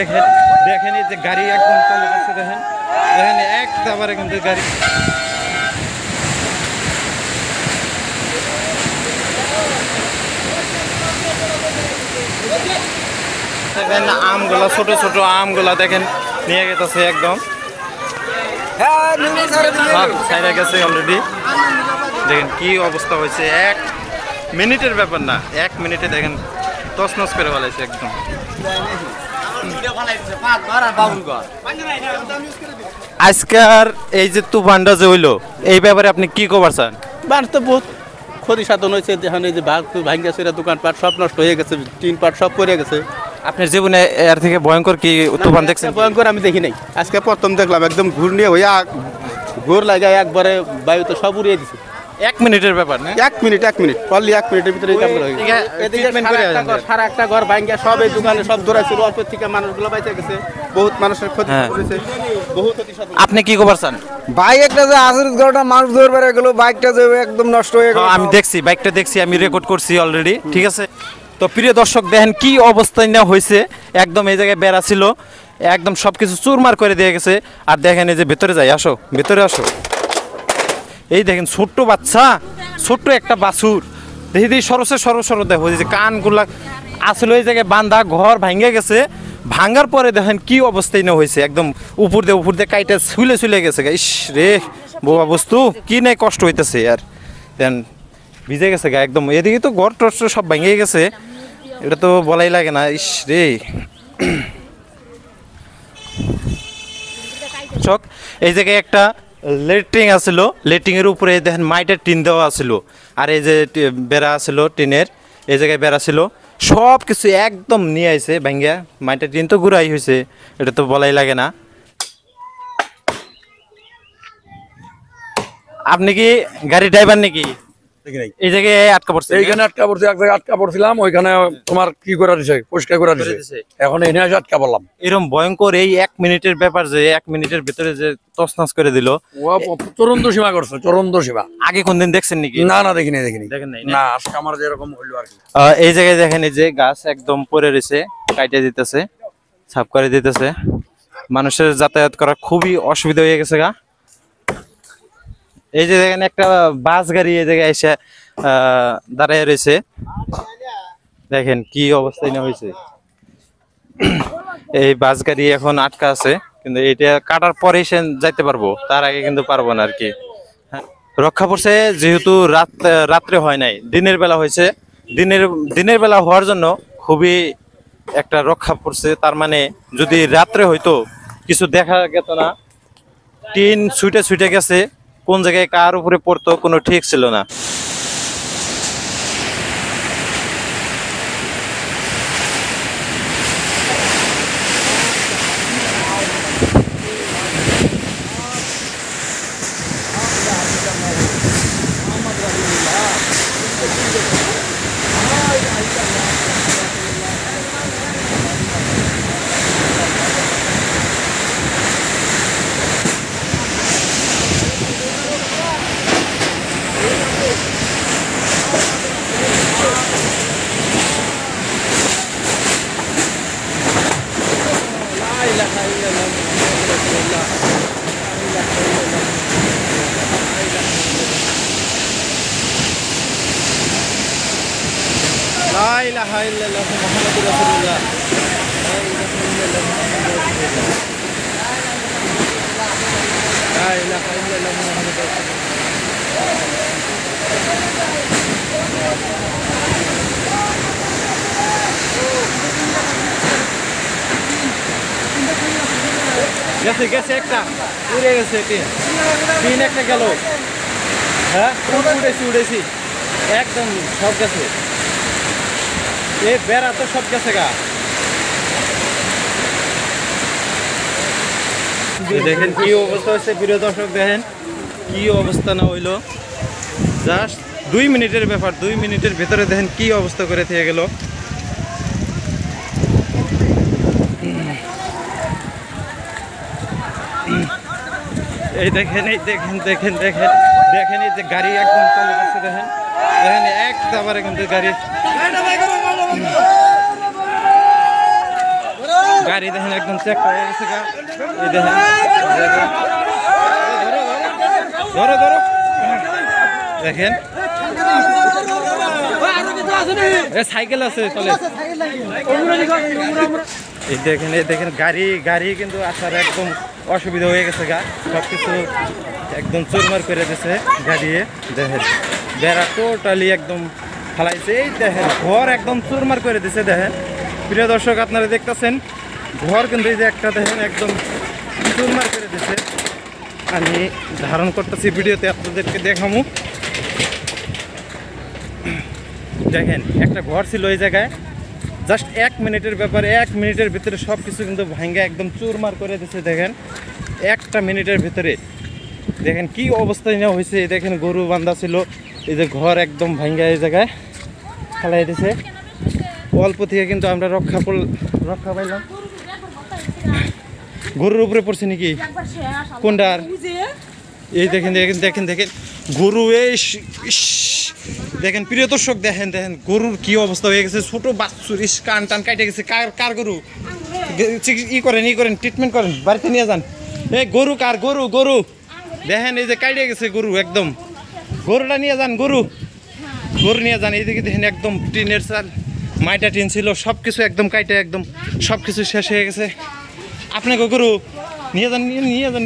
দেখেন দেখেন এই যে গাড়ি একদম চলে যাচ্ছে দেখেন দেখেন একবারে কিন্তু গাড়ি দেখেন আমগুলা ছোট ছোট আমগুলা দেখেন নিয়ে গেছে একদম সাইডে গেছে অলরেডি দেখেন কি অবস্থা হয়েছে 1 মিনিটের ব্যাপার না 1 মিনিটে দেখেন তছনছ করে ফেলাইছে একদম আজকের এই যে তুফানটা যে হইলো এই ব্যাপারে আপনি কি কবার চান? বান তো বহুত ক্ষতি সাধন হয়েছে যেখানে যে ভাঙ্গা সেরা দোকানপাট সব নষ্ট হয়ে গেছে টিন পাট সব পড়ে গেছে। আপনার জীবনে এর থেকে ভয়ঙ্কর কি তুফান দেখছেন? ভয়ঙ্কর আমি দেখি নাই, আজকে প্রথম দেখলাম একদম ঘূর্ণিয়ে হইয়া ঘোর লাগায় একবারে বায়ুতে সব উড়িয়ে দিছে। 1 মিনিটের ব্যাপার না 1 মিনিট অনলি 1 মিনিটের ভিতরে এই কামটা হয়ে গেছে। এদিকে সারা একটা ঘর ভাঙ্গা সব এই দোকানে সব দৌড়াইছিল, অল্প থেকে মানুষগুলো বাইচে গেছে, বহুত মানুষের ক্ষতি করেছে, বহুত ক্ষতি সাধন। আপনি কি কবার চান? বাইক একটা যে আসল ঘরটা মানুষ ধরে বেড়ে গেল, বাইকটা যে একদম নষ্ট হয়ে গেল। আমি দেখছি বাইকটা দেখছি, আমি রেকর্ড করছি অলরেডি, ঠিক আছে। তো প্রিয় দর্শক দেখেন কি অবস্থায় না হয়েছে, একদম এই জায়গায় বেড়া ছিল একদম সব কিছু চুরমার করে দিয়ে গেছে। আর দেখেন এই যে ভেতরে যাই, আসো ভেতরে আসো, এই দেখেন ছোট্ট বাচ্চা, ছোট্ট একটা বাছুর দেখি দেখি সরো দেখো যে কানগুলা আসলে ওই জায়গায় বান্ধা, ঘর ভাঙে গেছে। ভাঙার পরে দেখেন কি অবস্থায় না হয়েছে, একদম উপর দিয়ে কাইটা ছুলে গেছে। ইস রে বোবা বস্তু, কি নাই কষ্ট হইতেছে আর দেন ভিজে গেছে গা একদম। এদিকে তো ঘর টর সব ভেঙে গেছে, এটা তো বলাই লাগে না। ইস রে চক এই জায়গায় একটা লেট্রিং আছিল, লেট্রিংয়ের উপরে দেখেন মাইটের টিন দেওয়া আছিল, আর এই যে বেড়া আছিল টিনের, এই জায়গায় বেড়া ছিল, সব কিছু একদম নিয়ে আইছে ভাঙ্গিয়া। মাইটের টিন তো ঘুরাই হয়েছে, এটা তো বলাই লাগে না। আপনি কি গাড়ি ড্রাইভার নাকি? এই জায়গায় আটকা পড়ছে, এইখানে আটকা পড়ছে, এক জায়গায় আটকা পড়ছিলাম, ওইখানে তোমার কি করে দিছে, পরিষ্কার করে দিছে, এখন এনে এসে আটকা পড়লাম। এরকম ভয়ঙ্কর এই 1 মিনিটের ব্যাপার যে 1 মিনিটের ভিতরে যে তছনছ করে দিল, চরন্ত সীমা করছে, চরন্ত সীমা। আগে কোনদিন দেখছেন নাকি? না দেখিনি দেখেন নাই না, আজকে আমার যেরকম হইলো আর কি। এই জায়গায় দেখেন এই যে গাছ একদম পড়ে রয়েছে, কাইটে দিতেছে, সাফ করে দিতেছে, মানুষের যাতায়াত করা খুবই অসুবিধা হয়ে গেছে গা। এই যে দেখেন একটা বাস গাড়ি এই জায়গায় এসে দাঁড়ায় রয়েছে, দেখেন কি অবস্থায় না হয়েছে। এই বাস গাড়ি এখন আটকা আছে, কিন্তু এটা কাটার পরে সে যাইতে পারবো, তার আগে কিন্তু পারবো না আর কি। রক্ষা পড়ছে যেহেতু রাত্রে হয় নাই, দিনের বেলা হয়েছে। দিনের বেলা হওয়ার জন্য খুবই একটা রক্ষা পড়ছে। তার মানে যদি রাত্রে হইতো কিছু দেখা যেত না, টিন ছুটে গেছে, কোন জায়গায় কার উপরে পড়তো কোনো ঠিক ছিল না। লা ইলাহা ইল্লাল্লাহু মুহাম্মাদুর রাসূলুল্লাহ। লা ইলাহা ইল্লাল্লাহু মুহাম্মাদুর রাসূলুল্লাহ। গেছে একটা উড়ে গেছে, টিন একটা গেল, হ্যাঁ উড়েছি একদম সব গেছে, এই বেড়া তো সব গেছে গা। দেখেন কি অবস্থা হচ্ছে প্রিয় দর্শক, দেখেন কি অবস্থা না হইলো। জাস্ট 2 মিনিটের ব্যাপার, 2 মিনিটের ভেতরে দেখেন কি অবস্থা করে থেকে গেল। এই দেখেন এই যে গাড়ি একদম চলে যাচ্ছে, দেখেন একবারে কিন্তু গাড়ি গাড়ি দেখেন একদম চেক হয়ে গেছে গা। এই দেখেন ধরো ধরো দেখেন সাইকেল আছে চলে। এই দেখেন গাড়ি কিন্তু আসার একদম অসুবিধা হয়ে গেছে গা, সবকিছু একদম চুরমার করে দিয়েছে গাড়ি। দেখেন বেড়া টোটালি একদম ফালাইছে। এই দেখেন ঘর একদম চুরমার করে দিয়েছে। দেখেন প্রিয় দর্শক আপনারা দেখতেছেন ঘর কিন্তু এই যে একটা দেখেন একদম চুরমার করে দিয়েছে। আমি ধারণ করতেছি ভিডিওতে আপনাদেরকে দেখামু। দেখেন একটা ঘর ছিল এই জায়গায়, জাস্ট 1 মিনিটের ব্যাপারে 1 মিনিটের ভিতরে সব কিছু কিন্তু ভাঙ্গা একদম চুরমার করে দিয়েছে। দেখেন 1টা মিনিটের ভিতরে দেখেন কি অবস্থায় নেওয়া হয়েছে। দেখেন গরু বান্ধা ছিল, এই যে ঘর একদম ভাঙ্গা এই জায়গায় ফেলাই দিয়েছে। অল্প থেকে কিন্তু আমরা রক্ষা পাইলাম। গরুর উপরে পড়ছে নাকি কোনটার? এই দেখেন দেখেন দেখেন দেখেন গরু দেখেন প্রিয় দর্শক দেখেন গরুর কি অবস্থা হয়ে গেছে। ছোট বাচ্চুর কান টান কাটে গেছে। কার গরু? ই করেন ট্রিটমেন্ট করেন, বাড়িতে নিয়ে যান। এই গরু কার? গরু দেখেন এই যে কাটে গেছে গরু একদম। গরুটা নিয়ে যান, গরু নিয়ে যান। এইদিকে দেখেন একদম টিনের চাল, মাইটা টিন ছিল, সব কিছু একদম কাইটে একদম সব কিছু শেষ হয়ে গেছে। আপনাকে গরু নিয়ে যান